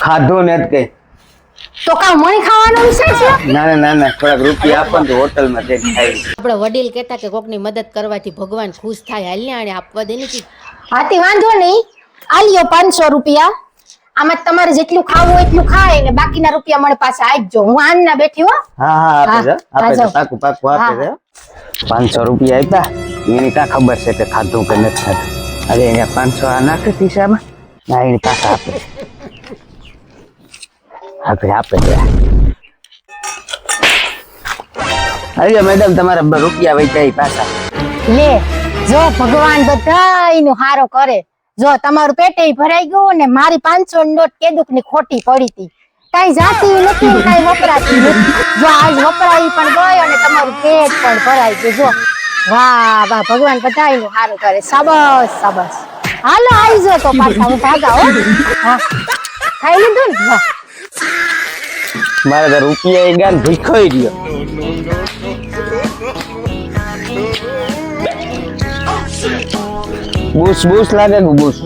ખાધું ને કઈ તો કા મણી ખાવાનો વિષય છે? ના થોડાક રૂપિયા આપો તો હોટલમાં જઈને ખાઈ. આપણે વડીલ કહેતા કે કોકની મદદ કરવાથી ભગવાન ખુશ થાય. હાલ્યા આપવા દે ને કી. હાથી વાંધો નહીં, આલ્યો 500 રૂપિયા. આમાં તમારે જેટલું ખાવું હોય એટલું ખાય ને બાકીના રૂપિયા મને પાછા આપજો. હું આનના બેઠી હો. હા આપે છે પાકું આપે છે. 500 રૂપિયા આપ્યા એની કા ખબર છે કે ખાધું કે નથી ખાધું. અરે એને 500 આ નાખે ખિસ્સામાં ના એની પાછા આપે છે. અરે મેડમ તમારા રૂપિયા વૈચાઈ પાછા લે જો ભગવાન બધાયનું હારો કરે. જો તમારું પેટે ભરાઈ ગયું ને મારી 500 ની નોટ કેદુક ની ખોટી પડી હતી. કઈ જાતી નથી કઈ વપરાતી નથી. જો આજ વપરાઈ પણ ગઈ અને તમારું પેટ પણ ભરાઈ ગયું. જો વાહ વાહ ભગવાન બધાયનું હારું કરે. શાબાશ. હાલો આવી જો તો પાછા હું ભાગા હો. હા ખાઈ લીધું ને? વાહ મારે તો રૂપિયા ગયા ને ભૂખાઈ ગયો. બૂસ લાગે બૂસ